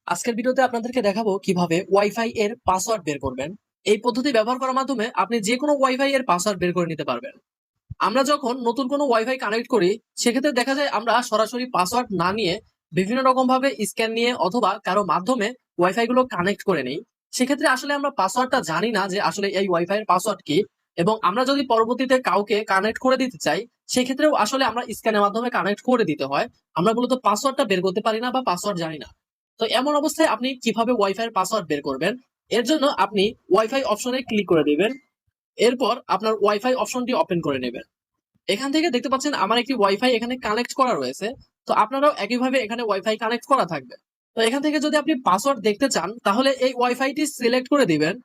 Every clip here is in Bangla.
আজকের ভিডিওতে আপনাদেরকে দেখাবো কিভাবে ওয়াইফাই এর পাসওয়ার্ড বের করবেন। এই পদ্ধতি ব্যবহার করার মাধ্যমে আপনি যে কোনো ওয়াইফাই এর পাসওয়ার্ড বের করে নিতে পারবেন। আমরা যখন নতুন কোনো ওয়াইফাই কানেক্ট করি, সেক্ষেত্রে দেখা যায় আমরা সরাসরি পাসওয়ার্ড না নিয়ে বিভিন্ন রকম ভাবে স্ক্যান নিয়ে অথবা কারো মাধ্যমে ওয়াইফাই গুলো কানেক্ট করে নেই। সেক্ষেত্রে আসলে আমরা পাসওয়ার্ডটা জানি না যে আসলে এই ওয়াইফাই এর পাসওয়ার্ড কি, এবং আমরা যদি পরবর্তীতে কাউকে কানেক্ট করে দিতে চাই, সেক্ষেত্রেও আসলে আমরা স্ক্যানের মাধ্যমে কানেক্ট করে দিতে হয়। আমরা মূলত পাসওয়ার্ডটা বের করতে পারি না বা পাসওয়ার্ড জানি না। তো এমন অবস্থায় আপনি কিভাবে ওয়াইফাই এর পাসওয়ার্ড বের করবেন? এর জন্য আপনি ওয়াইফাই অপশনে ক্লিক করে দিবেন। এরপর আপনার ওয়াইফাই অপশনটি ওপেন করে নেবেন। এখান থেকে দেখতে পাচ্ছেন আমার একটি ওয়াইফাই এখানে কানেক্ট করা রয়েছে। তো আপনারাও একইভাবে এখানে ওয়াইফাই কানেক্ট করা থাকবে। তো এখান থেকে যদি আপনি পাসওয়ার্ড দেখতে চান, তাহলে এই ওয়াইফাইটি সিলেক্ট করে দিবেন।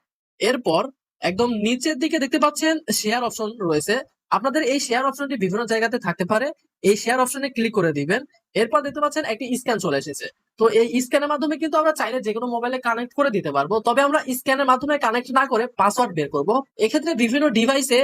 এরপর একদম নিচের দিকে দেখতে পাচ্ছেন শেয়ার অপশন রয়েছে। আপনাদের এই শেয়ার অপশনটি বিভিন্ন জায়গাতে থাকতে পারে। এই শেয়ার অপশনে ক্লিক করে দিবেন। এরপর দেখতে পাচ্ছেন একটি স্ক্যান চলে এসেছে। তো এই স্ক্যানের মাধ্যমে কিন্তু আমরা চাইলে যে কোনো মোবাইলে কানেক্ট করে দিতে পারবো, তবে আমরা স্ক্যানের মাধ্যমে কানেক্ট না করে পাসওয়ার্ড বের করব। এক্ষেত্রে বিভিন্ন ডিভাইসে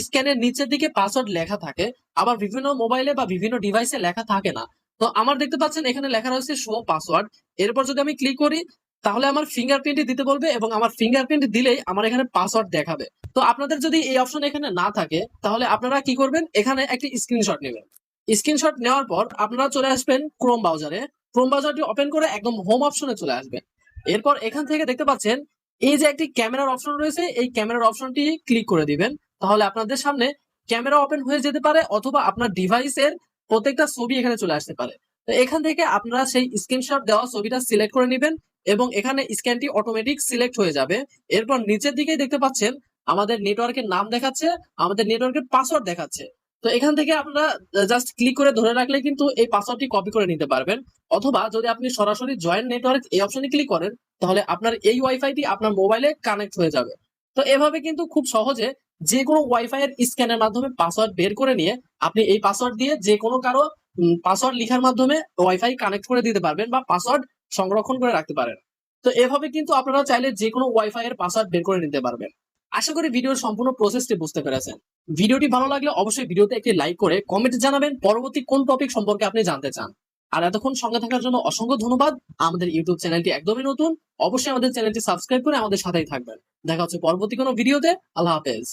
স্ক্যানের নিচের দিকে পাসওয়ার্ড লেখা থাকে, আবার বিভিন্ন মোবাইলে বা বিভিন্ন ডিভাইসে লেখা থাকে না। তো আমার দেখতে পাচ্ছেন এখানে লেখা রয়েছে শো পাসওয়ার্ড। এরপর যদি আমি ক্লিক করি, তাহলে আমার ফিঙ্গারপ্রিন্ট দিতে বলবে, এবং আমার ফিঙ্গারপ্রিন্ট দিলেই আমার এখানে পাসওয়ার্ড দেখাবে। তো আপনাদের যদি এই অপশন এখানে না থাকে, তাহলে আপনারা কি করবেন, এখানে একটি স্ক্রিনশট নেবেন। স্ক্রিনশট নেওয়ার পর আপনারা চলে আসবেন ক্রোম ব্রাউজারে। ক্রোম ব্রাউজারটি ওপেন করে একদম হোম অপশনে চলে আসবেন। এরপর এখান থেকে দেখতে পাচ্ছেন এই যে একটি ক্যামেরার অপশন রয়েছে, এই ক্যামেরার অপশনটি ক্লিক করে দিবেন। তাহলে আপনাদের সামনে ক্যামেরা ওপেন হয়ে যেতে পারে, অথবা আপনার ডিভাইসের প্রত্যেকটা ছবি এখানে চলে আসতে পারে। তো এখান থেকে আপনারা সেই স্ক্রিনশট দেওয়া ছবিটা সিলেক্ট করে নেবেন, এবং এখানে স্ক্যানটি অটোমেটিক সিলেক্ট হয়ে যাবে। এরপর নিচের দিকেই দেখতে পাচ্ছেন আমাদের নেটওয়ার্কের নাম দেখাচ্ছে, আমাদের নেটওয়ার্কের পাসওয়ার্ড দেখাচ্ছে। তো এখান থেকে আপনারা জাস্ট ক্লিক করে ধরে রাখলে কিন্তু এই পাসওয়ার্ডটি কপি করে নিতে পারবেন। অথবা যদি আপনি সরাসরি জয়েন নেটওয়ার্ক এই অপশনে ক্লিক করেন, তাহলে আপনার এই ওয়াইফাইটি আপনার মোবাইলে কানেক্ট হয়ে যাবে। তো এভাবে কিন্তু খুব সহজে যে কোনো ওয়াইফাই এর স্ক্যানের মাধ্যমে পাসওয়ার্ড বের করে নিয়ে আপনি এই পাসওয়ার্ড দিয়ে যে কোনো কারো পাসওয়ার্ড লিখার মাধ্যমে ওয়াইফাই কানেক্ট করে দিতে পারবেন বা পাসওয়ার্ড সংরক্ষণ করে রাখতে পারেন। তো এভাবে কিন্তু আপনারা চাইলে যে কোনো ওয়াইফাই এর পাসওয়ার্ড বের করে নিতে পারবেন। আশা করি ভিডিওর সম্পূর্ণ প্রসেসটি বুঝতে পেরেছেন। ভিডিওটি ভালো লাগলে অবশ্যই ভিডিওতে একটি লাইক করে কমেন্টে জানাবেন পরবর্তী কোন টপিক সম্পর্কে আপনি জানতে চান। আর এতক্ষণ সঙ্গে থাকার জন্য অসংখ্য ধন্যবাদ। আমাদের ইউটিউব চ্যানেলটি একদমই নতুন, অবশ্যই আমাদের চ্যানেলটি সাবস্ক্রাইব করে আমাদের সাথেই থাকবেন। দেখা হচ্ছে পরবর্তী কোনো ভিডিওতে। আল্লাহ হাফেজ।